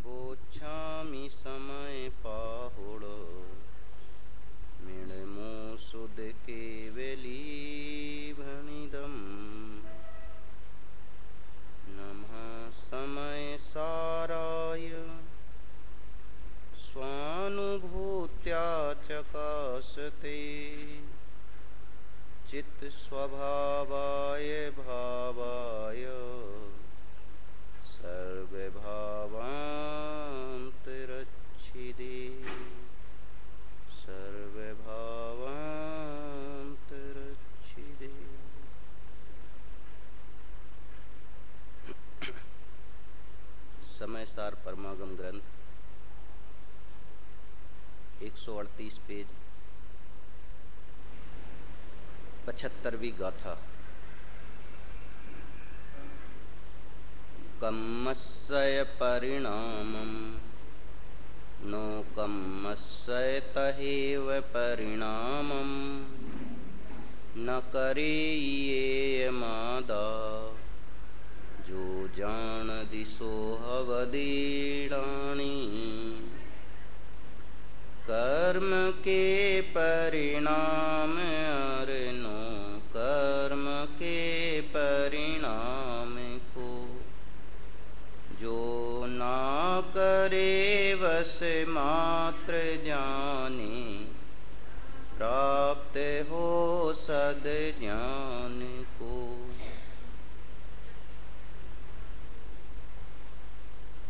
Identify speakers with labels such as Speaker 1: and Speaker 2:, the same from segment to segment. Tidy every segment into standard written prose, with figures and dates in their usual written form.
Speaker 1: बोच्छामि समय पाहुड मिणमो सुद केवली भणिदम नमः समय साराय स्वानुभूत्या चकाशते चित्त स्वभावाय भावाय सर्वभावान्तरच्छिदे सर्वभावान्तरच्छिदे। समय सार परमागम ग्रंथ 138 पेज 75वीं गाथा। कम्मस्सय परिणामं नो कम्मस्सय तहेव परिणामं न करेयेयमादा जो जान दिशो हवदीडाणी कर्म के परिणाम अरनो कर्म के परिणाम को जो ना करे वस मात्र जाने प्राप्त हो सद ज्ञान को।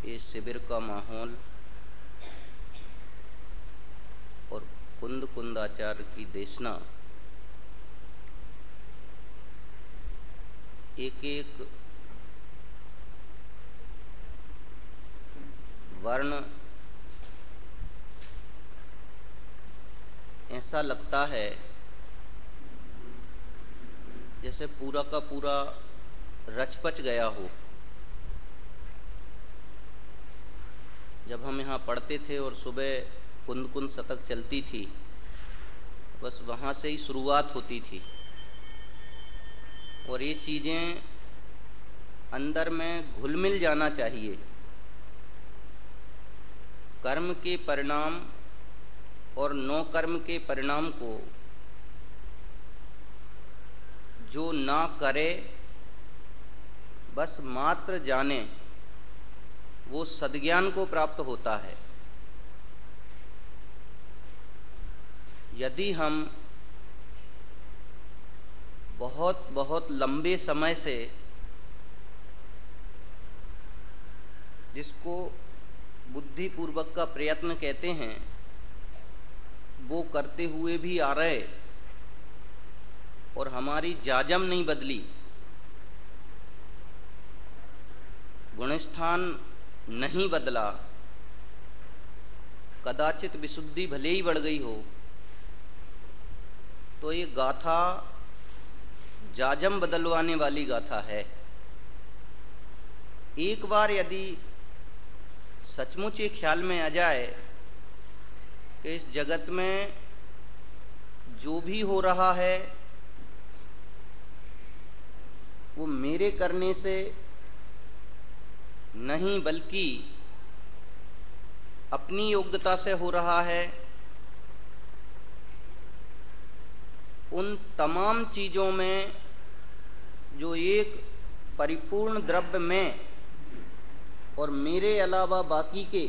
Speaker 1: इस शिविर का माहौल और कुंद कुंदाचार्य की देशना एक एक वर्ण ऐसा लगता है जैसे पूरा का पूरा रचपच गया हो। जब हम यहाँ पढ़ते थे और सुबह कुंद कुंद शतक चलती थी, बस वहाँ से ही शुरुआत होती थी और ये चीज़ें अंदर में घुल मिल जाना चाहिए। कर्म के परिणाम और नो कर्म के परिणाम को जो ना करे बस मात्र जाने, वो सद्ज्ञान को प्राप्त होता है। यदि हम बहुत बहुत लंबे समय से जिसको बुद्धिपूर्वक का प्रयत्न कहते हैं वो करते हुए भी आ रहे और हमारी जाजम नहीं बदली, गुणस्थान नहीं बदला, कदाचित विशुद्धि भले ही बढ़ गई हो, तो ये गाथा जाजम बदलवाने वाली गाथा है। एक बार यदि सचमुच ये ख्याल में आ जाए कि इस जगत में जो भी हो रहा है वो मेरे करने से नहीं बल्कि अपनी योग्यता से हो रहा है, उन तमाम चीज़ों में जो एक परिपूर्ण द्रव्य में और मेरे अलावा बाकी के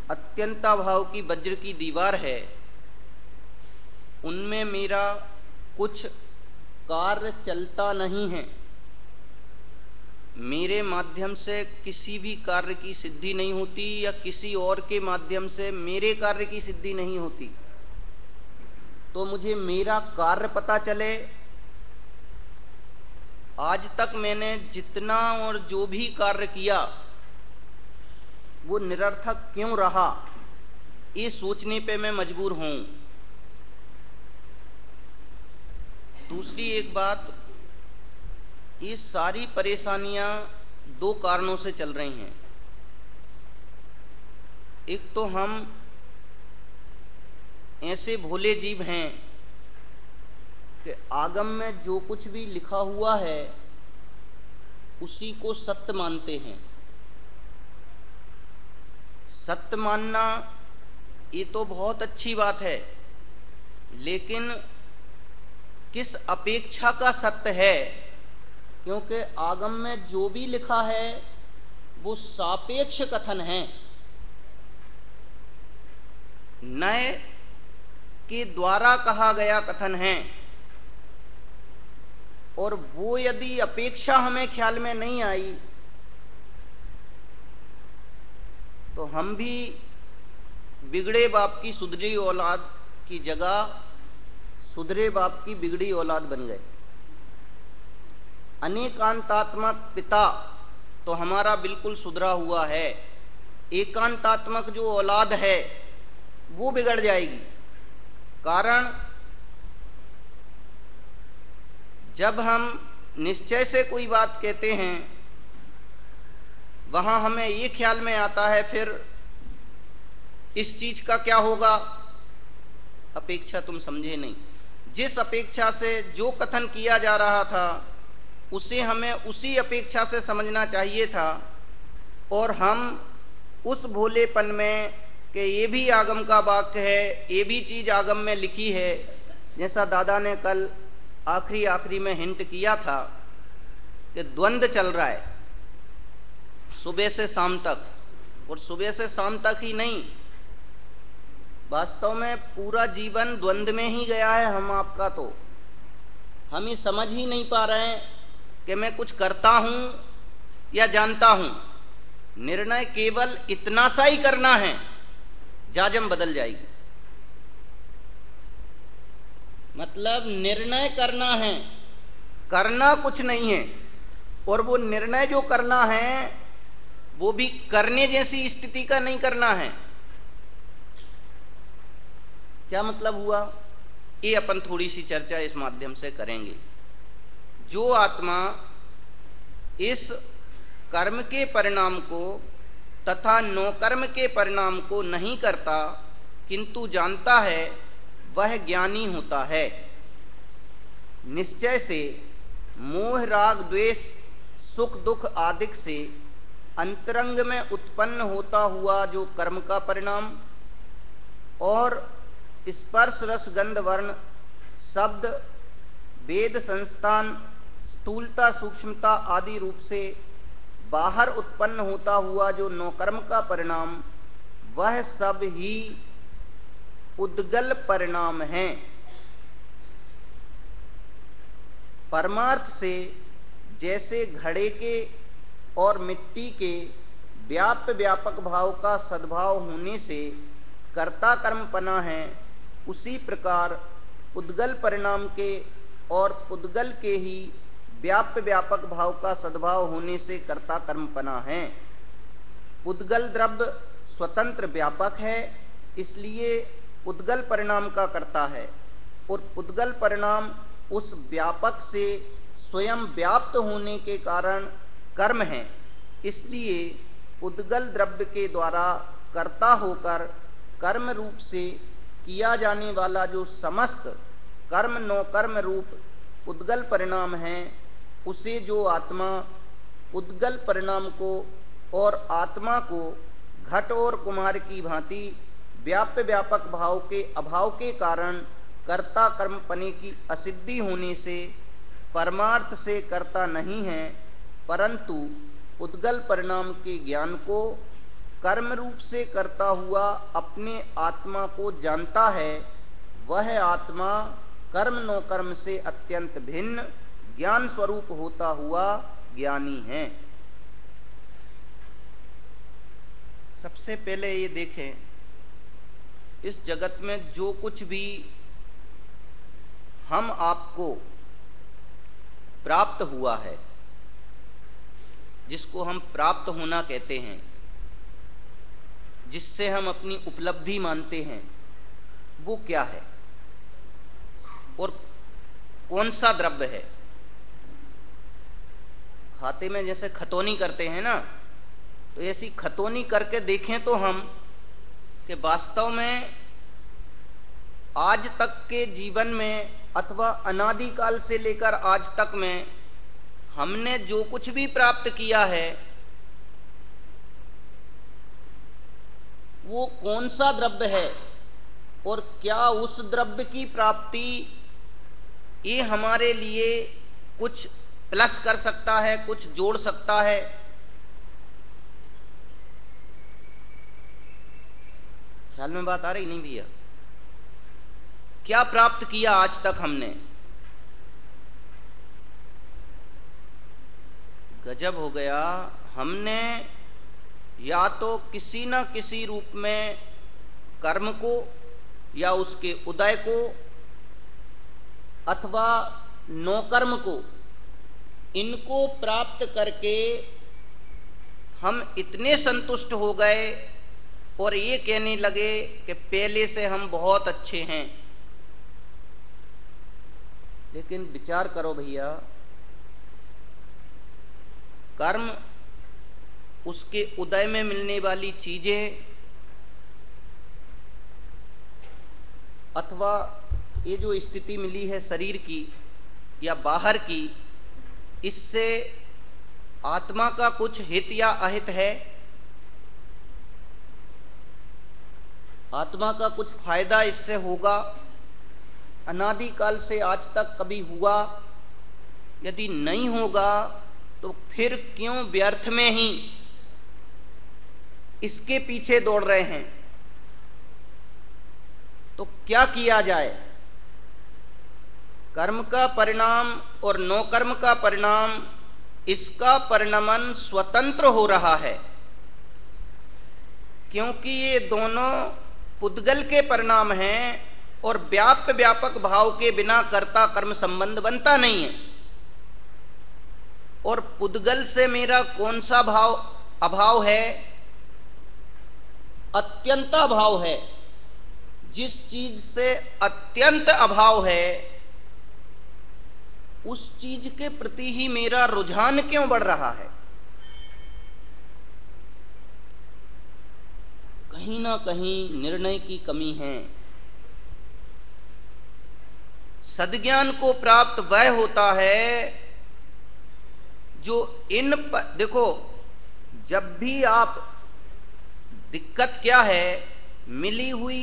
Speaker 1: अत्यंताभाव की वज्र की दीवार है, उनमें मेरा कुछ कार्य चलता नहीं है। मेरे माध्यम से किसी भी कार्य की सिद्धि नहीं होती या किसी और के माध्यम से मेरे कार्य की सिद्धि नहीं होती। तो मुझे मेरा कार्य पता चले, आज तक मैंने जितना और जो भी कार्य किया वो निरर्थक क्यों रहा, ये सोचने पे मैं मजबूर हूँ। दूसरी एक बात, ये सारी परेशानियां दो कारणों से चल रही हैं। एक तो हम ऐसे भोले जीव हैं कि आगम में जो कुछ भी लिखा हुआ है उसी को सत्य मानते हैं। सत्य मानना ये तो बहुत अच्छी बात है, लेकिन किस अपेक्षा का सत्य है? क्योंकि आगम में जो भी लिखा है वो सापेक्ष कथन है, नए के द्वारा कहा गया कथन है। और वो यदि अपेक्षा हमें ख्याल में नहीं आई तो हम भी बिगड़े बाप की सुधरी औलाद की जगह सुधरे बाप की बिगड़ी औलाद बन गए। अनेकांतात्मक पिता तो हमारा बिल्कुल सुधरा हुआ है, एकांतात्मक जो औलाद है वो बिगड़ जाएगी। कारण जब हम निश्चय से कोई बात कहते हैं वहां हमें ये ख्याल में आता है फिर इस चीज का क्या होगा। अपेक्षा तुम समझे नहीं। जिस अपेक्षा से जो कथन किया जा रहा था उसे हमें उसी अपेक्षा से समझना चाहिए था, और हम उस भोलेपन में कि ये भी आगम का वाक्य है, ये भी चीज आगम में लिखी है, जैसा दादा ने कल आखिरी में हिंट किया था कि द्वंद्व चल रहा है सुबह से शाम तक। और सुबह से शाम तक ही नहीं, वास्तव में पूरा जीवन द्वंद्व में ही गया है हम आपका। तो हम ये समझ ही नहीं पा रहे हैं कि मैं कुछ करता हूं या जानता हूं। निर्णय केवल इतना सा ही करना है, जाजम बदल जाएगी। मतलब निर्णय करना है, करना कुछ नहीं है। और वो निर्णय जो करना है वो भी करने जैसी स्थिति का नहीं करना है। क्या मतलब हुआ, ये अपन थोड़ी सी चर्चा इस माध्यम से करेंगे। जो आत्मा इस कर्म के परिणाम को तथा नौकर्म के परिणाम को नहीं करता किंतु जानता है, वह ज्ञानी होता है। निश्चय से मोह राग द्वेष सुख दुख आदि से अंतरंग में उत्पन्न होता हुआ जो कर्म का परिणाम और स्पर्श रस गंध वर्ण शब्द वेद संस्थान स्थूलता सूक्ष्मता आदि रूप से बाहर उत्पन्न होता हुआ जो नौकर्म का परिणाम, वह सब ही उद्गल परिणाम हैं। परमार्थ से जैसे घड़े के और मिट्टी के व्याप्य व्यापक भाव का सद्भाव होने से कर्ता कर्मपना है, उसी प्रकार उद्गल परिणाम के और उद्गल के ही व्याप्य व्यापक भाव का सद्भाव होने से कर्ता कर्मपना है। उद्गल द्रव्य स्वतंत्र व्यापक है, इसलिए उद्गल परिणाम का कर्ता है, और उद्गल परिणाम उस व्यापक से स्वयं व्याप्त होने के कारण कर्म है। इसलिए उद्गल द्रव्य के द्वारा कर्ता होकर कर्म रूप से किया जाने वाला जो समस्त कर्म नौकर्म रूप उद्गल परिणाम है, उसे जो आत्मा उद्गल परिणाम को और आत्मा को घट और कुम्हार की भांति व्याप्य व्यापक भाव के अभाव के कारण कर्ता कर्मपने की असिद्धि होने से परमार्थ से कर्ता नहीं है, परंतु उद्गल परिणाम के ज्ञान को कर्म रूप से करता हुआ अपने आत्मा को जानता है। वह आत्मा कर्म नो कर्म से अत्यंत भिन्न ज्ञान स्वरूप होता हुआ ज्ञानी है। सबसे पहले ये देखें, इस जगत में जो कुछ भी हम आपको प्राप्त हुआ है, जिसको हम प्राप्त होना कहते हैं, जिससे हम अपनी उपलब्धि मानते हैं, वो क्या है और कौन सा द्रव्य है? बातें में जैसे खतौनी करते हैं ना, तो ऐसी खतौनी करके देखें तो हम कि वास्तव में आज तक के जीवन में अथवा अनादिकाल से लेकर आज तक में हमने जो कुछ भी प्राप्त किया है वो कौन सा द्रव्य है और क्या उस द्रव्य की प्राप्ति ये हमारे लिए कुछ प्लस कर सकता है, कुछ जोड़ सकता है। ख्याल में बात आ रही नहीं भैया? क्या प्राप्त किया आज तक हमने? गजब हो गया। हमने या तो किसी न किसी रूप में कर्म को या उसके उदय को अथवा नौकर्म को, इनको प्राप्त करके हम इतने संतुष्ट हो गए और ये कहने लगे कि पहले से हम बहुत अच्छे हैं। लेकिन विचार करो भैया, कर्म, उसके उदय में मिलने वाली चीजें अथवा ये जो स्थिति मिली है शरीर की या बाहर की, इससे आत्मा का कुछ हित या अहित है? आत्मा का कुछ फायदा इससे होगा? अनादिकाल से आज तक कभी हुआ? यदि नहीं होगा तो फिर क्यों व्यर्थ में ही इसके पीछे दौड़ रहे हैं? तो क्या किया जाए? कर्म का परिणाम और नौकर्म का परिणाम, इसका परिणमन स्वतंत्र हो रहा है, क्योंकि ये दोनों पुद्गल के परिणाम हैं और व्याप्य व्यापक भाव के बिना कर्ता कर्म संबंध बनता नहीं है। और पुद्गल से मेरा कौन सा भाव अभाव है? अत्यंत अभाव है। जिस चीज से अत्यंत अभाव है उस चीज के प्रति ही मेरा रुझान क्यों बढ़ रहा है? कहीं ना कहीं निर्णय की कमी है। सद्ज्ञान को प्राप्त वह होता है जो देखो, जब भी आप, दिक्कत क्या है, मिली हुई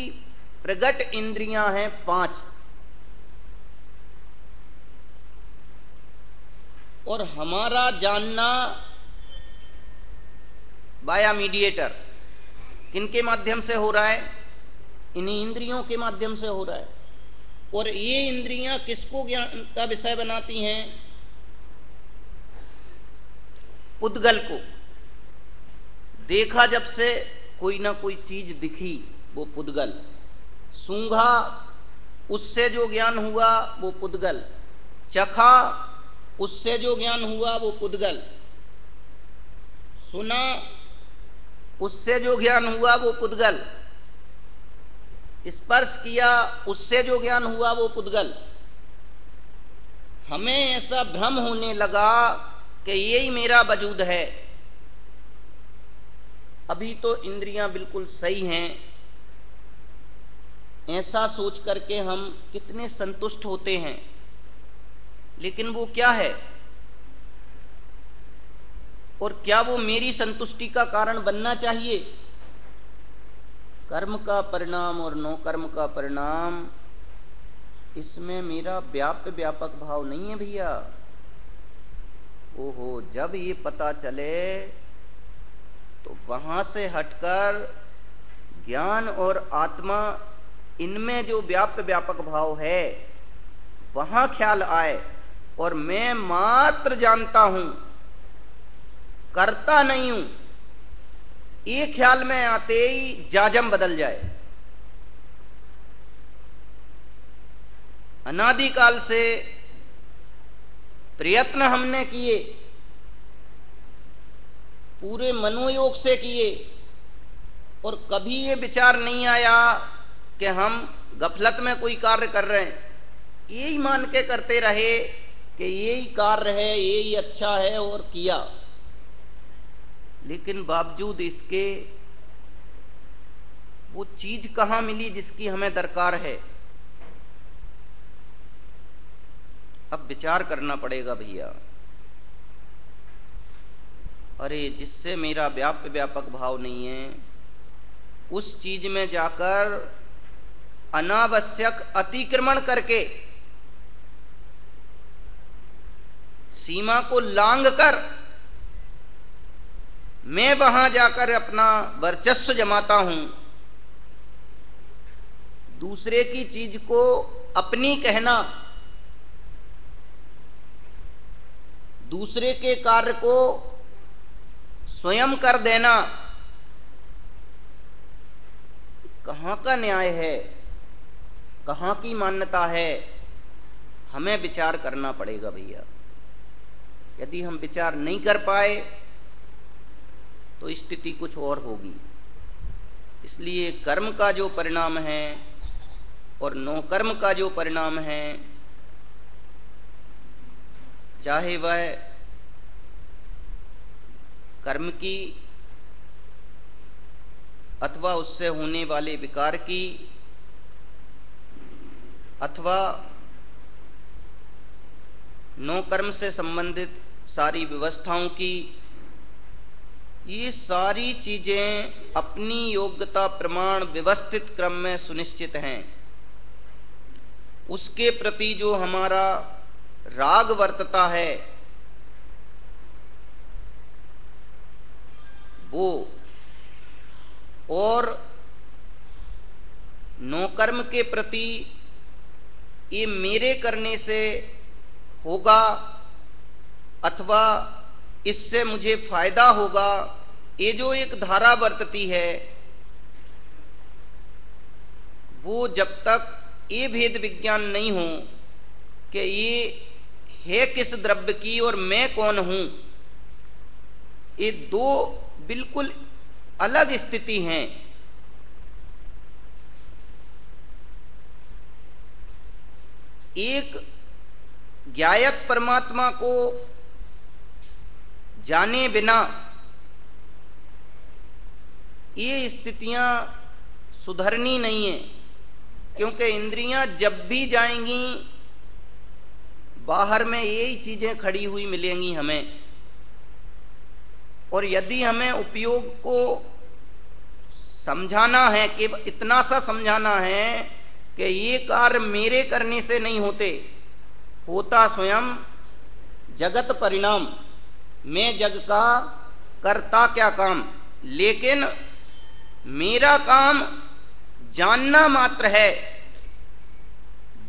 Speaker 1: प्रगट इंद्रियां हैं 5 और हमारा जानना बाया मीडिएटर किनके माध्यम से हो रहा है? इन्हीं इंद्रियों के माध्यम से हो रहा है। और ये इंद्रियां किसको ज्ञान का विषय बनाती हैं? पुद्गल को। देखा जब से कोई ना कोई चीज दिखी, वो पुद्गल। सूंघा, उससे जो ज्ञान हुआ वो पुद्गल। चखा, उससे जो ज्ञान हुआ वो पुद्गल। सुना, उससे जो ज्ञान हुआ वो पुद्गल। स्पर्श किया, उससे जो ज्ञान हुआ वो पुद्गल। हमें ऐसा भ्रम होने लगा कि यही मेरा वजूद है। अभी तो इंद्रियां बिल्कुल सही हैं, ऐसा सोच करके हम कितने संतुष्ट होते हैं। लेकिन वो क्या है और क्या वो मेरी संतुष्टि का कारण बनना चाहिए? कर्म का परिणाम और नो कर्म का परिणाम, इसमें मेरा व्याप्य व्यापक भाव नहीं है भैया। ओहो, जब ये पता चले तो वहां से हटकर ज्ञान और आत्मा, इनमें जो व्याप्य व्यापक भाव है वहां ख्याल आए और मैं मात्र जानता हूं, करता नहीं हूं, ये ख्याल में आते ही जाजम बदल जाए। अनादिकाल से प्रयत्न हमने किए, पूरे मनोयोग से किए, और कभी ये विचार नहीं आया कि हम गफलत में कोई कार्य कर रहे हैं। यही मान के करते रहे कि यही कार्य है, यही अच्छा है और किया, लेकिन बावजूद इसके वो चीज कहाँ मिली जिसकी हमें दरकार है। अब विचार करना पड़ेगा भैया। अरे जिससे मेरा व्याप्य व्यापक भाव नहीं है, उस चीज में जाकर अनावश्यक अतिक्रमण करके, सीमा को लांघ कर मैं वहां जाकर अपना वर्चस्व जमाता हूं, दूसरे की चीज को अपनी कहना, दूसरे के कार्य को स्वयं कर देना, कहां का न्याय है, कहां की मान्यता है? हमें विचार करना पड़ेगा भैया। यदि हम विचार नहीं कर पाए तो स्थिति कुछ और होगी। इसलिए कर्म का जो परिणाम है और नौकर्म का जो परिणाम है, चाहे वह कर्म की अथवा उससे होने वाले विकार की अथवा नौकर्म से संबंधित सारी व्यवस्थाओं की, ये सारी चीजें अपनी योग्यता प्रमाण व्यवस्थित क्रम में सुनिश्चित हैं। उसके प्रति जो हमारा राग वर्तता है वो, और नौकर्म के प्रति ये मेरे करने से होगा अथवा इससे मुझे फायदा होगा, ये जो एक धारा वर्तती है, वो जब तक ये भेद विज्ञान नहीं हो कि ये है किस द्रव्य की और मैं कौन हूं, ये दो बिल्कुल अलग स्थिति हैं। एक ज्ञायक परमात्मा को जाने बिना ये स्थितियां सुधरनी नहीं है, क्योंकि इंद्रियां जब भी जाएंगी बाहर में यही चीजें खड़ी हुई मिलेंगी हमें। और यदि हमें उपयोग को समझाना है कि इतना सा समझाना है कि ये कार्य मेरे करने से नहीं होते, होता स्वयं जगत परिणाम, मैं जग का करता क्या काम, लेकिन मेरा काम जानना मात्र है,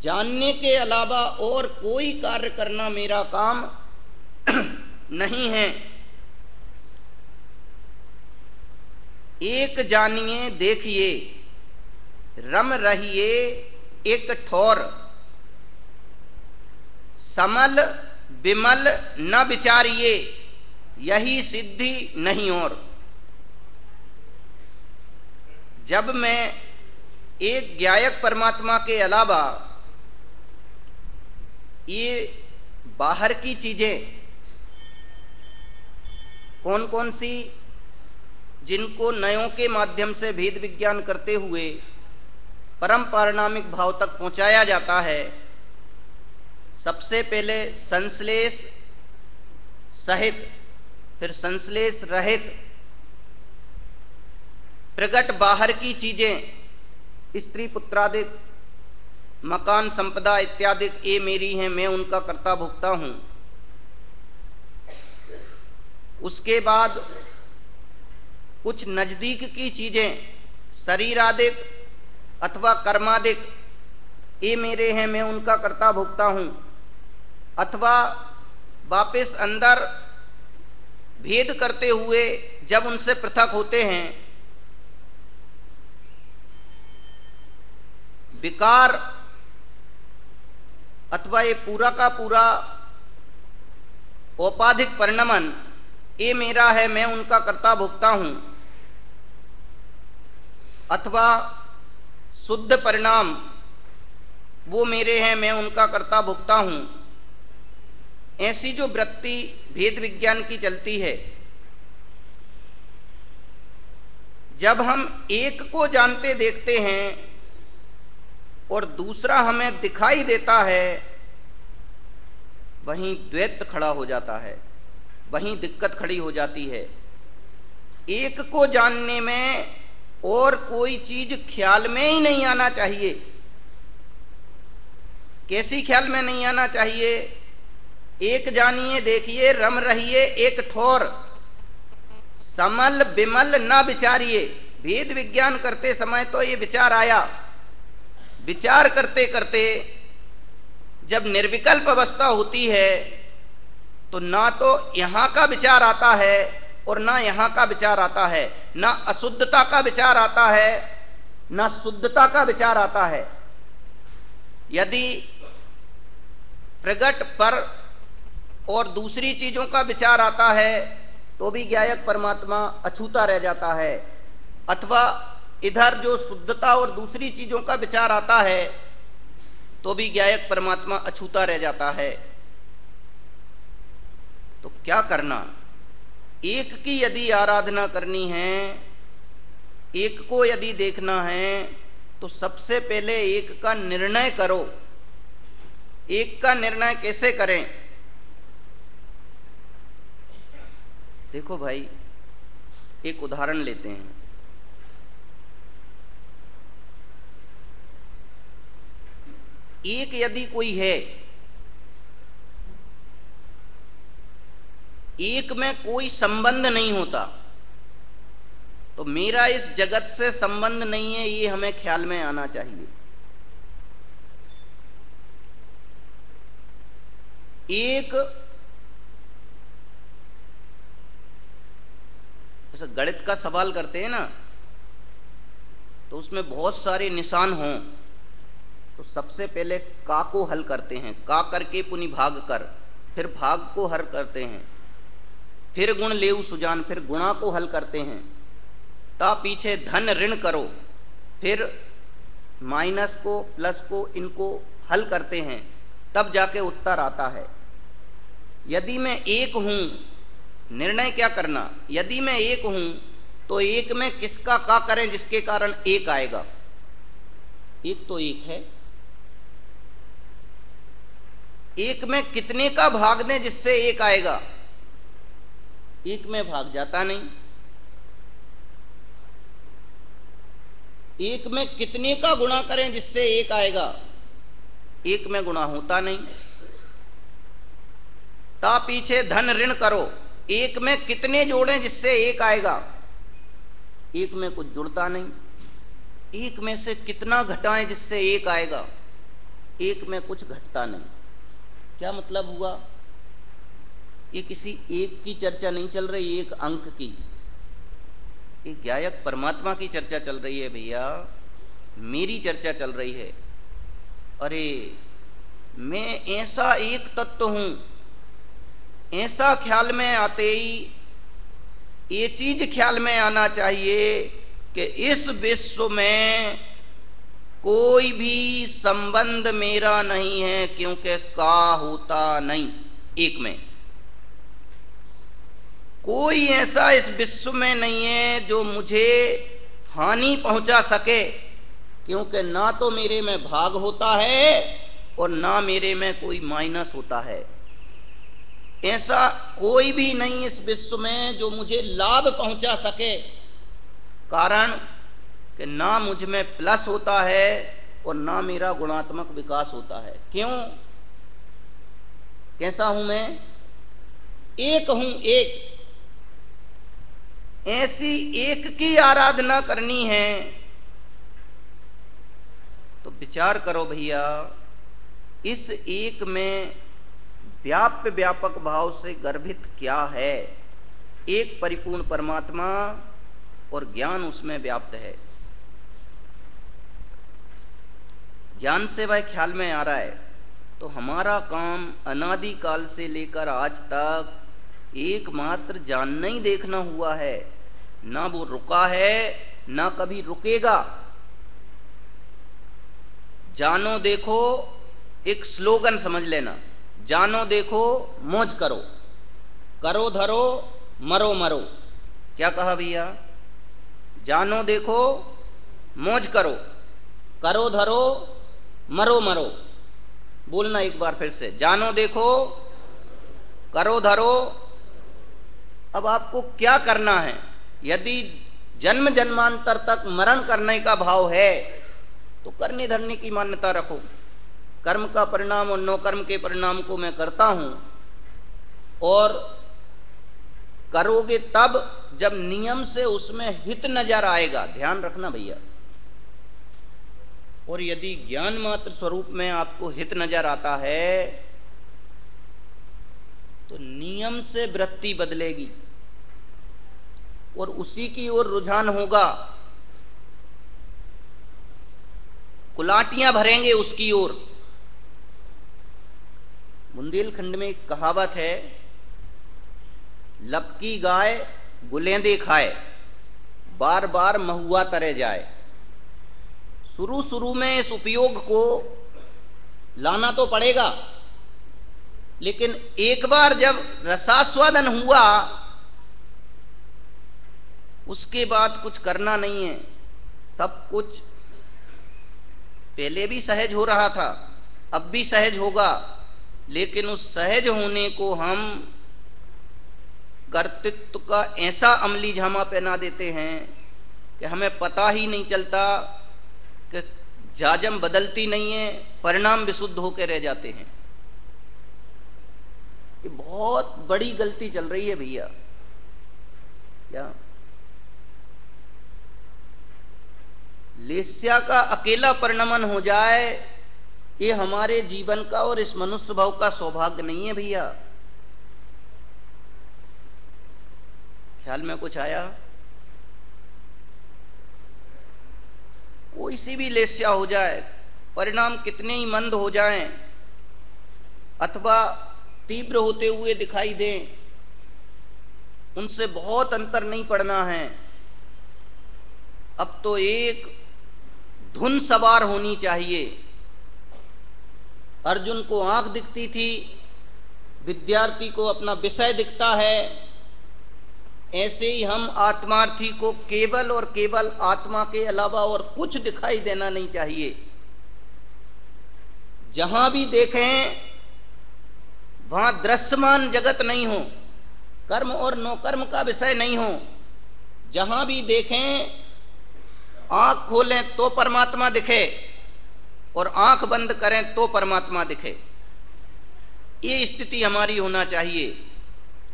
Speaker 1: जानने के अलावा और कोई कार्य करना मेरा काम नहीं है। एक जानिए देखिए रम रहिए एक ठौर, समल विमल न विचारिए यही सिद्धि नहीं और। जब मैं एक ज्ञायक परमात्मा के अलावा ये बाहर की चीजें कौन कौन सी, जिनको नयों के माध्यम से भेद विज्ञान करते हुए परम पारिणामिक भाव तक पहुंचाया जाता है, सबसे पहले संश्लेष सहित, फिर संश्लेष रहित प्रगट बाहर की चीजें, स्त्री पुत्रादि मकान संपदा इत्यादि ये मेरी हैं, मैं उनका कर्ता भोक्ता हूं। उसके बाद कुछ नजदीक की चीजें शरीरादिक अथवा कर्मादिक ये मेरे हैं, मैं उनका कर्ता भोक्ता हूं। अथवा वापस अंदर भेद करते हुए जब उनसे पृथक होते हैं, विकार अथवा ये पूरा का पूरा औपाधिक परिणमन ये मेरा है, मैं उनका कर्ता भोक्ता हूं। अथवा शुद्ध परिणाम वो मेरे हैं, मैं उनका कर्ता भोक्ता हूं। ऐसी जो वृत्ति भेद विज्ञान की चलती है, जब हम एक को जानते देखते हैं और दूसरा हमें दिखाई देता है, वहीं द्वैत खड़ा हो जाता है, वहीं दिक्कत खड़ी हो जाती है। एक को जानने में और कोई चीज ख्याल में ही नहीं आना चाहिए। कैसी ख्याल में नहीं आना चाहिए? एक जानिए, देखिए, रम रहिए एक ठोर, समल बिमल न विचारिए। भेद विज्ञान करते समय तो ये विचार आया, विचार करते करते जब निर्विकल्प अवस्था होती है तो ना तो यहां का विचार आता है और ना यहां का विचार आता है, ना अशुद्धता का विचार आता है, ना शुद्धता का विचार आता है। यदि प्रगट पर और दूसरी चीजों का विचार आता है तो भी ज्ञायक परमात्मा अछूता रह जाता है, अथवा इधर जो शुद्धता और दूसरी चीजों का विचार आता है तो भी ज्ञायक परमात्मा अछूता रह जाता है। तो क्या करना? एक की यदि आराधना करनी है, एक को यदि देखना है, तो सबसे पहले एक का निर्णय करो। एक का निर्णय कैसे करें? देखो भाई, एक उदाहरण लेते हैं। एक यदि कोई है, एक में कोई संबंध नहीं होता, तो मेरा इस जगत से संबंध नहीं है, ये हमें ख्याल में आना चाहिए। एक जैसे गणित का सवाल करते हैं ना, तो उसमें बहुत सारे निशान हों, तो सबसे पहले का को हल करते हैं, का करके पुनि भाग कर, फिर भाग को हल करते हैं, फिर गुण लेऊ सुजान, फिर गुणा को हल करते हैं, ता पीछे धन ऋण करो, फिर माइनस को प्लस को इनको हल करते हैं, तब जाके उत्तर आता है। यदि मैं एक हूं, निर्णय क्या करना? यदि मैं एक हूं तो एक में किसका का करें जिसके कारण एक आएगा? एक तो एक है। एक में कितने का भाग दें जिससे एक आएगा? एक में भाग जाता नहीं। एक में कितने का गुणा करें जिससे एक आएगा? एक में गुणा होता नहीं। ता पीछे धन ऋण करो, एक में कितने जोड़ें जिससे एक आएगा? एक में कुछ जुड़ता नहीं। एक में से कितना घटाएं जिससे एक आएगा? एक में कुछ घटता नहीं। क्या मतलब हुआ? ये किसी एक की चर्चा नहीं चल रही, एक अंक की। एक ज्ञायक परमात्मा की चर्चा चल रही है भैया, मेरी चर्चा चल रही है। अरे मैं ऐसा एक तत्व हूं, ऐसा ख्याल में आते ही ये चीज ख्याल में आना चाहिए कि इस विश्व में कोई भी संबंध मेरा नहीं है, क्योंकि का होता नहीं। एक में कोई ऐसा इस विश्व में नहीं है जो मुझे हानि पहुंचा सके, क्योंकि ना तो मेरे में भाग होता है और ना मेरे में कोई माइनस होता है। ऐसा कोई भी नहीं इस विश्व में जो मुझे लाभ पहुंचा सके, कारण कि ना मुझ में प्लस होता है और ना मेरा गुणात्मक विकास होता है। क्यों? कैसा हूं मैं? एक हूं, एक। ऐसी एक की आराधना करनी है तो विचार करो भैया, इस एक में व्याप्य व्यापक भाव से गर्भित क्या है? एक परिपूर्ण परमात्मा और ज्ञान उसमें व्याप्त है। ज्ञान से वह ख्याल में आ रहा है। तो हमारा काम अनादि काल से लेकर आज तक एकमात्र जानना ही देखना हुआ है, ना वो रुका है ना कभी रुकेगा। जानो देखो एक स्लोगन समझ लेना, जानो देखो मौज करो, करो धरो मरो मरो। क्या कहा भैया? जानो देखो मौज करो, करो धरो मरो मरो। बोलना एक बार फिर से, जानो देखो करो धरो। अब आपको क्या करना है? यदि जन्म जन्मांतर तक मरण करने का भाव है तो करने धरने की मान्यता रखो। कर्म का परिणाम और नो कर्म के परिणाम को मैं करता हूं, और करोगे तब जब नियम से उसमें हित नजर आएगा। ध्यान रखना भैया। और यदि ज्ञान मात्र स्वरूप में आपको हित नजर आता है तो नियम से वृत्ति बदलेगी और उसी की ओर रुझान होगा, कुलाटियां भरेंगे उसकी ओर। बुंदेलखंड में एक कहावत है, लपकी गाय गुलेंदे खाए, बार बार महुआ तरे जाए। शुरू शुरू में इस उपयोग को लाना तो पड़ेगा, लेकिन एक बार जब रसास्वादन हुआ उसके बाद कुछ करना नहीं है। सब कुछ पहले भी सहज हो रहा था, अब भी सहज होगा, लेकिन उस सहज होने को हम कर्तृत्व का ऐसा अमली झामा पहना देते हैं कि हमें पता ही नहीं चलता कि जाजम बदलती नहीं है, परिणाम विशुद्ध होकर रह जाते हैं। ये बहुत बड़ी गलती चल रही है भैया। क्या लेस्या का अकेला परिणमन हो जाए ये हमारे जीवन का और इस मनुष्य भाव का सौभाग्य नहीं है भैया। ख्याल में कुछ आया? कोई सी भी लेस्या हो जाए, परिणाम कितने ही मंद हो जाएं अथवा तीव्र होते हुए दिखाई दें, उनसे बहुत अंतर नहीं पड़ना है। अब तो एक धुन सवार होनी चाहिए। अर्जुन को आंख दिखती थी, विद्यार्थी को अपना विषय दिखता है। ऐसे ही हम आत्मार्थी को केवल और केवल आत्मा के अलावा और कुछ दिखाई देना नहीं चाहिए। जहां भी देखें वहां दृश्यमान जगत नहीं हो, कर्म और नो कर्म का विषय नहीं हो। जहां भी देखें आंख खोलें तो परमात्मा दिखे और आंख बंद करें तो परमात्मा दिखे। ये स्थिति हमारी होना चाहिए,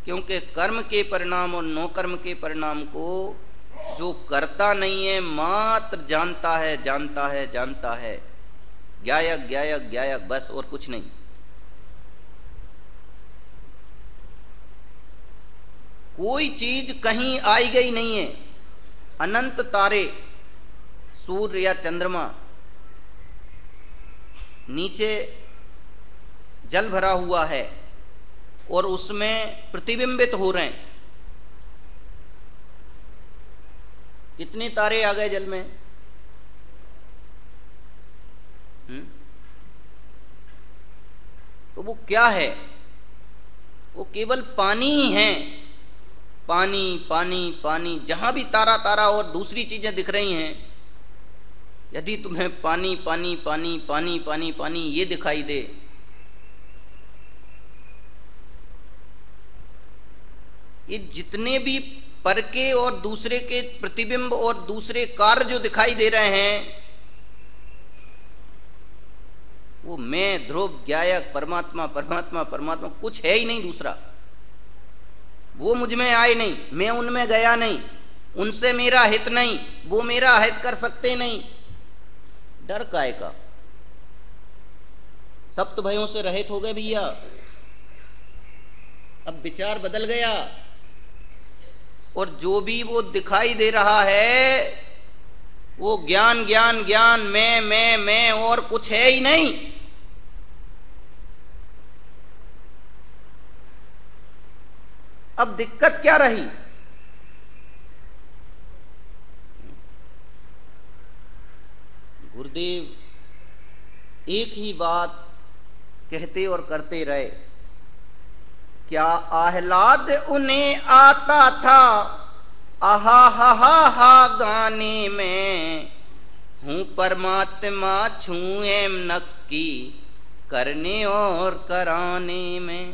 Speaker 1: क्योंकि कर्म के परिणाम और नो कर्म के परिणाम को जो करता नहीं है मात्र जानता है, जानता है, जानता है। ज्ञायक ज्ञायक ज्ञायक, बस और कुछ नहीं। कोई चीज कहीं आई गई नहीं है। अनंत तारे, सूर्य या चंद्रमा, नीचे जल भरा हुआ है और उसमें प्रतिबिंबित हो रहे हैं। कितने तारे आ गए जल में? तो वो क्या है? वो केवल पानी ही है। पानी पानी पानी। जहां भी तारा तारा और दूसरी चीजें दिख रही हैं, यदि तुम्हें पानी पानी पानी पानी पानी पानी ये दिखाई दे, ये जितने भी पर के और दूसरे के प्रतिबिंब और दूसरे कार्य जो दिखाई दे रहे हैं, वो मैं, ध्रुव, ज्ञायक, परमात्मा परमात्मा परमात्मा, कुछ है ही नहीं दूसरा। वो मुझ में आए नहीं, मैं उनमें गया नहीं, उनसे मेरा हित नहीं, वो मेरा हित कर सकते नहीं। डर काय का? सप्त भयों से रहित हो गए भैया। अब विचार बदल गया और जो भी वो दिखाई दे रहा है वो ज्ञान ज्ञान ज्ञान, मैं और कुछ है ही नहीं। अब दिक्कत क्या रही? गुरुदेव एक ही बात कहते और करते रहे। क्या आह्लाद उन्हें आता था आहा हा हा हा गाने में, हूँ परमात्मा छूएम नक्की करने और कराने में।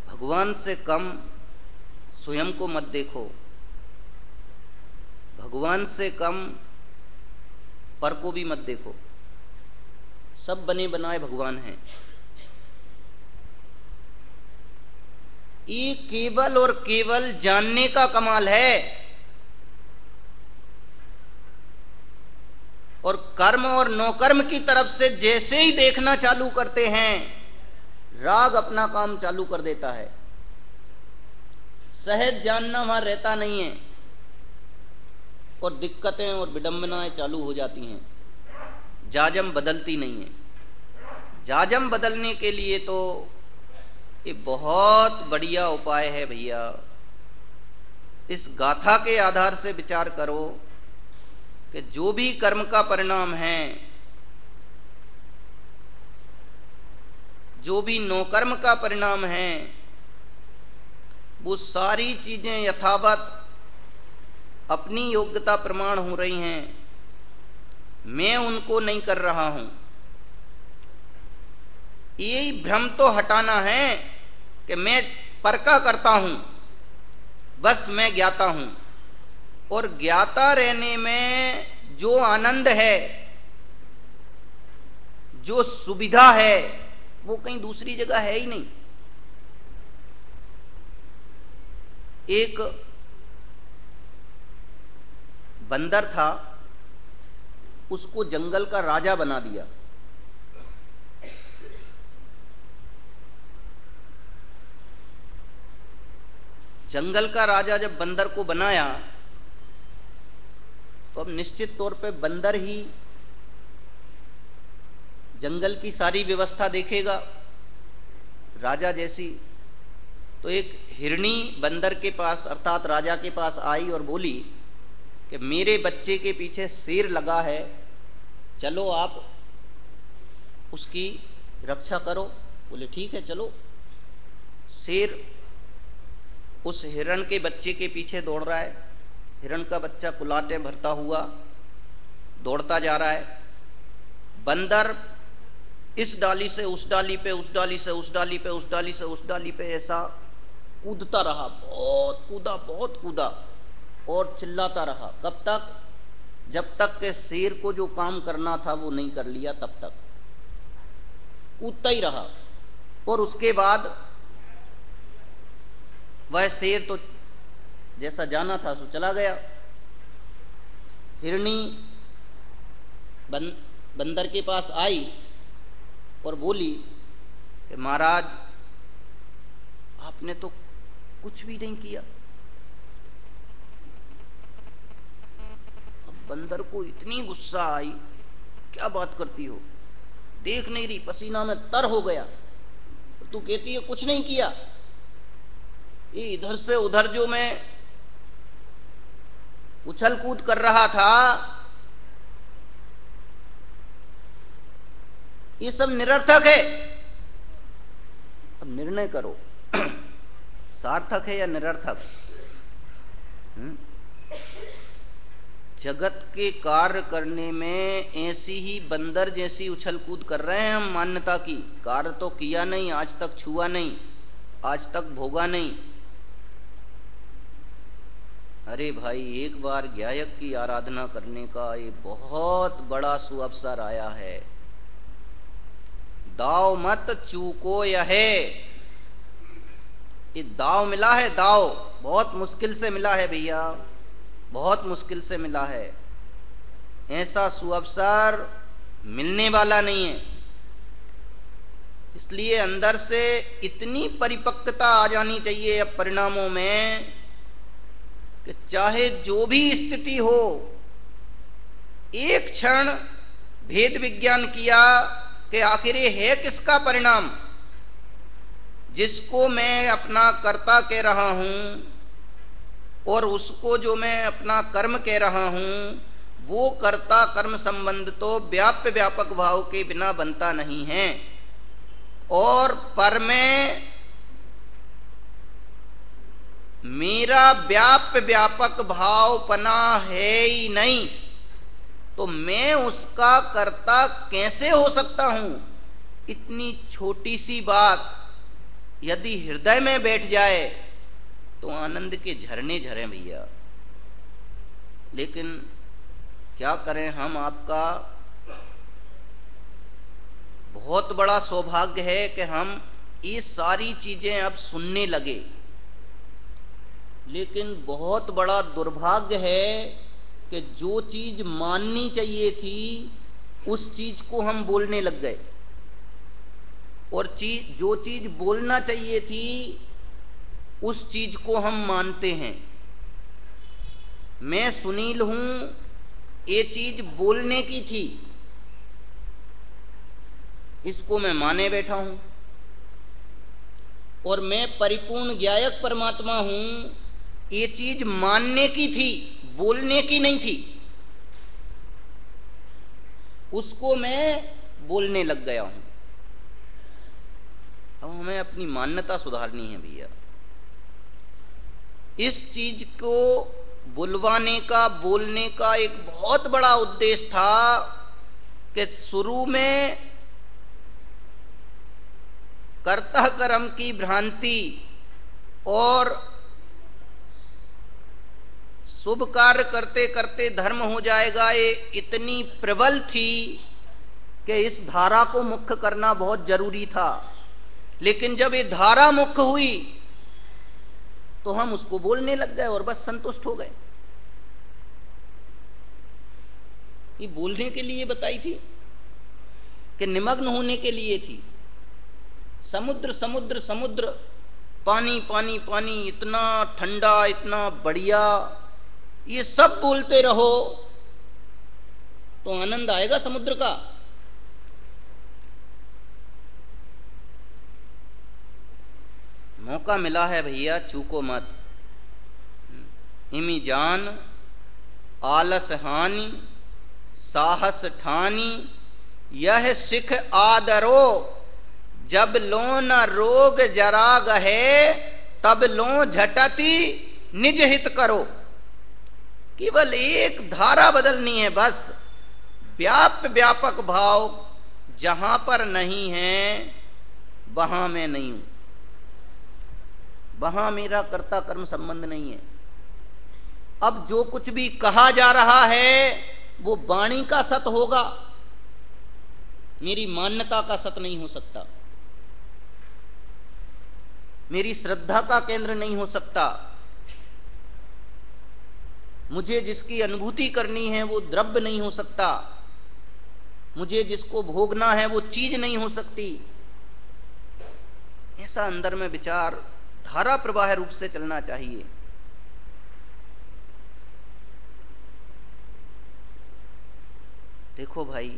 Speaker 1: भगवान से कम स्वयं को मत देखो, भगवान से कम पर को भी मत देखो। सब बने बनाए भगवान हैं। ये केवल और केवल जानने का कमाल है। और कर्म और नौकर्म की तरफ से जैसे ही देखना चालू करते हैं, राग अपना काम चालू कर देता है। सहज जानना वहां रहता नहीं है और दिक्कतें और विडंबनाएं चालू हो जाती हैं। जाजम बदलती नहीं है। जाजम बदलने के लिए तो ये बहुत बढ़िया उपाय है भैया। इस गाथा के आधार से विचार करो कि जो भी कर्म का परिणाम है, जो भी नौकर्म का परिणाम है, वो सारी चीजें यथावत अपनी योग्यता प्रमाण हो रही हैं। मैं उनको नहीं कर रहा हूं। यही भ्रम तो हटाना है कि मैं पर का करता हूं, बस मैं ज्ञाता हूं। और ज्ञाता रहने में जो आनंद है, जो सुविधा है, वो कहीं दूसरी जगह है ही नहीं। एक बंदर था, उसको जंगल का राजा बना दिया। जंगल का राजा जब बंदर को बनाया तो अब निश्चित तौर पे बंदर ही जंगल की सारी व्यवस्था देखेगा राजा जैसी। तो एक हिरणी बंदर के पास अर्थात राजा के पास आई और बोली कि मेरे बच्चे के पीछे शेर लगा है, चलो आप उसकी रक्षा करो। बोले ठीक है चलो। शेर उस हिरण के बच्चे के पीछे दौड़ रहा है। हिरण का बच्चा कुलाटे भरता हुआ दौड़ता जा रहा है। बंदर इस डाली से उस डाली पे, उस डाली से उस डाली पे, उस डाली से उस डाली पे ऐसा कूदता रहा। बहुत कूदा, बहुत कूदा और चिल्लाता रहा। कब तक? जब तक के शेर को जो काम करना था वो नहीं कर लिया, तब तक कूदता ही रहा। और उसके बाद वह शेर तो जैसा जाना था सो चला गया। हिरणी बंदर के पास आई और बोली कि महाराज आपने तो कुछ भी नहीं किया। अब बंदर को इतनी गुस्सा आई, क्या बात करती हो, देख नहीं रही, पसीना में तर हो गया, तू कहती है कुछ नहीं किया। ये इधर से उधर जो मैं उछल कूद कर रहा था, ये सब निरर्थक है। अब निर्णय करो सार्थक है या निरर्थक। जगत के कार्य करने में ऐसी ही बंदर जैसी उछल कूद कर रहे हैं हम मान्यता की। कार्य तो किया नहीं, आज तक छुआ नहीं, आज तक भोगा नहीं। अरे भाई, एक बार ज्ञायक की आराधना करने का ये बहुत बड़ा सुअवसर आया है। दाव मत चूको यह, ये दाव मिला है। दाव बहुत मुश्किल से मिला है भैया, बहुत मुश्किल से मिला है। ऐसा सुअवसर मिलने वाला नहीं है। इसलिए अंदर से इतनी परिपक्वता आ जानी चाहिए अब परिणामों में कि चाहे जो भी स्थिति हो, एक क्षण भेद विज्ञान किया कि आखिर ये है किसका परिणाम, जिसको मैं अपना कर्ता कह रहा हूं और उसको जो मैं अपना कर्म कह रहा हूं, वो कर्ता कर्म संबंध तो व्याप्य व्यापक भाव के बिना बनता नहीं है। और पर में मेरा व्याप्य व्यापक भाव पना है ही नहीं, तो मैं उसका कर्ता कैसे हो सकता हूं। इतनी छोटी सी बात यदि हृदय में बैठ जाए तो आनंद के झरने झरे भैया। लेकिन क्या करें, हम आपका बहुत बड़ा सौभाग्य है कि हम ये सारी चीजें अब सुनने लगे, लेकिन बहुत बड़ा दुर्भाग्य है कि जो चीज माननी चाहिए थी उस चीज को हम बोलने लग गए, और जो चीज बोलना चाहिए थी उस चीज को हम मानते हैं। मैं सुनील हूं, ये चीज बोलने की थी, इसको मैं माने बैठा हूं। और मैं परिपूर्ण ज्ञायक परमात्मा हूं, ये चीज मानने की थी, बोलने की नहीं थी, उसको मैं बोलने लग गया हूं। अब हमें अपनी मान्यता सुधारनी है भैया। इस चीज को बुलवाने का, बोलने का एक बहुत बड़ा उद्देश्य था कि शुरू में कर्ता कर्म की भ्रांति और शुभ कार्य करते करते धर्म हो जाएगा, ये इतनी प्रबल थी कि इस धारा को मुख्य करना बहुत जरूरी था। लेकिन जब ये धारा मुख्य हुई तो हम उसको बोलने लग गए और बस संतुष्ट हो गए। ये बोलने के लिए बताई थी कि निमग्न होने के लिए थी। समुद्र समुद्र समुद्र, पानी पानी पानी, इतना ठंडा, इतना बढ़िया, ये सब बोलते रहो तो आनंद आएगा समुद्र का। मौका मिला है भैया, चूको मत। इमी जान आलस हानि साहस ठानी, यह सिख आदरो, जब लो न रोग जरा गहे, तब लो झटती निज हित करो। केवल एक धारा बदलनी है बस। व्याप्य व्यापक भाव जहां पर नहीं है वहां मैं नहीं हूं, वहां मेरा कर्ता कर्म संबंध नहीं है। अब जो कुछ भी कहा जा रहा है वो वाणी का सत होगा, मेरी मान्यता का सत नहीं हो सकता, मेरी श्रद्धा का केंद्र नहीं हो सकता। मुझे जिसकी अनुभूति करनी है वो द्रव्य नहीं हो सकता, मुझे जिसको भोगना है वो चीज नहीं हो सकती। ऐसा अंदर में विचार धारा प्रवाह रूप से चलना चाहिए। देखो भाई,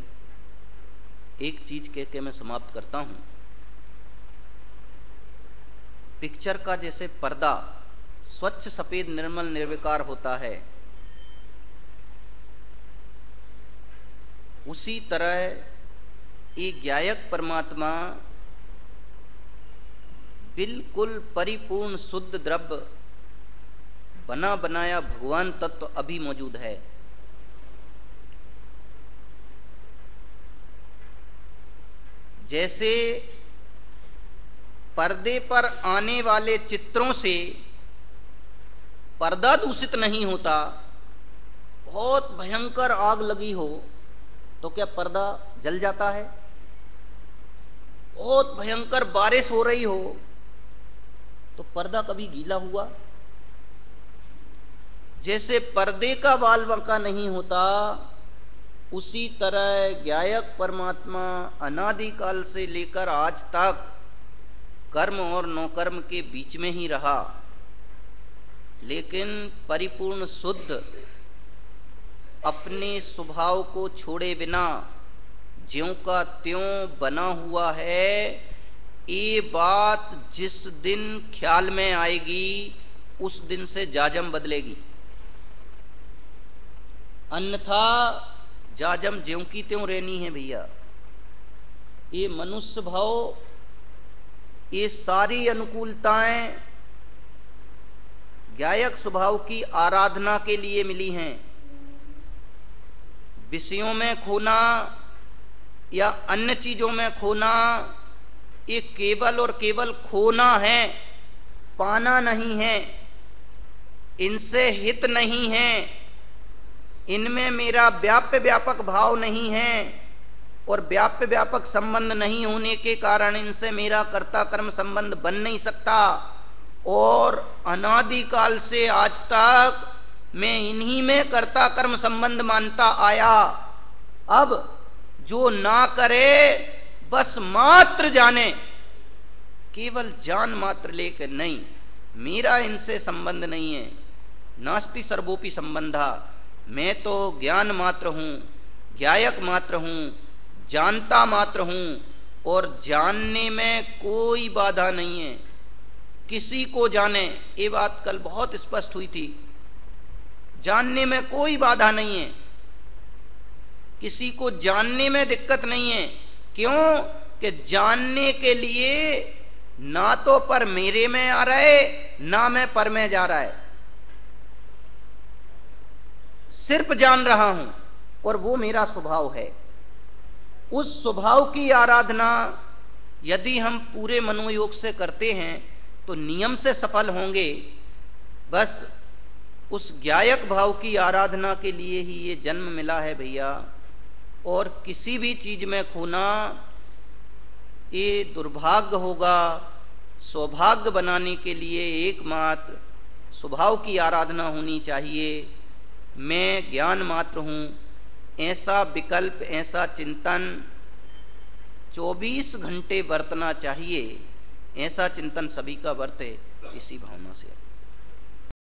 Speaker 1: एक चीज कह के मैं समाप्त करता हूं। पिक्चर का जैसे पर्दा स्वच्छ सफेद निर्मल निर्विकार होता है, उसी तरह एक ज्ञायक परमात्मा बिल्कुल परिपूर्ण शुद्ध द्रव्य बना बनाया भगवान तत्व अभी मौजूद है। जैसे पर्दे पर आने वाले चित्रों से पर्दा दूषित नहीं होता, बहुत भयंकर आग लगी हो तो क्या पर्दा जल जाता है? बहुत भयंकर बारिश हो रही हो तो पर्दा कभी गीला हुआ? जैसे पर्दे का बाल बांका नहीं होता, उसी तरह ज्ञायक परमात्मा अनादिकाल से लेकर आज तक कर्म और नौकर्म के बीच में ही रहा, लेकिन परिपूर्ण शुद्ध अपने स्वभाव को छोड़े बिना ज्यों का त्यों बना हुआ है। ये बात जिस दिन ख्याल में आएगी उस दिन से जाजम बदलेगी। अन्यथा जाजम ज्यों की त्यों रहनी है भैया। ये मनुष्य भाव, ये सारी अनुकूलताएं गायक स्वभाव की आराधना के लिए मिली हैं। विषयों में खोना या अन्य चीजों में खोना ये केवल और केवल खोना है, पाना नहीं है। इनसे हित नहीं है, इनमें मेरा व्याप्य व्यापक भाव नहीं है, और व्याप्य व्यापक संबंध नहीं होने के कारण इनसे मेरा कर्ता कर्म संबंध बन नहीं सकता। और अनादिकाल से आज तक मैं इन्हीं में कर्ता कर्म संबंध मानता आया। अब जो ना करे बस मात्र जाने, केवल जान मात्र लेकर नहीं, मेरा इनसे संबंध नहीं है। नास्ति सर्वोपि संबंधा, मैं तो ज्ञान मात्र हूँ, ज्ञायक मात्र हूँ, जानता मात्र हूँ, और जानने में कोई बाधा नहीं है। किसी को जाने, ये बात कल बहुत स्पष्ट हुई थी, जानने में कोई बाधा नहीं है, किसी को जानने में दिक्कत नहीं है। क्यों कि जानने के लिए ना तो पर मेरे में आ रहा है, ना मैं पर में जा रहा है, सिर्फ जान रहा हूं, और वो मेरा स्वभाव है। उस स्वभाव की आराधना यदि हम पूरे मनोयोग से करते हैं तो नियम से सफल होंगे। बस उस ज्ञायक भाव की आराधना के लिए ही ये जन्म मिला है भैया। और किसी भी चीज में खोना ये दुर्भाग्य होगा। सौभाग्य बनाने के लिए एकमात्र स्वभाव की आराधना होनी चाहिए। मैं ज्ञान मात्र हूँ, ऐसा विकल्प, ऐसा चिंतन 24 घंटे बरतना चाहिए। ऐसा चिंतन सभी का बरते, इसी भावना से।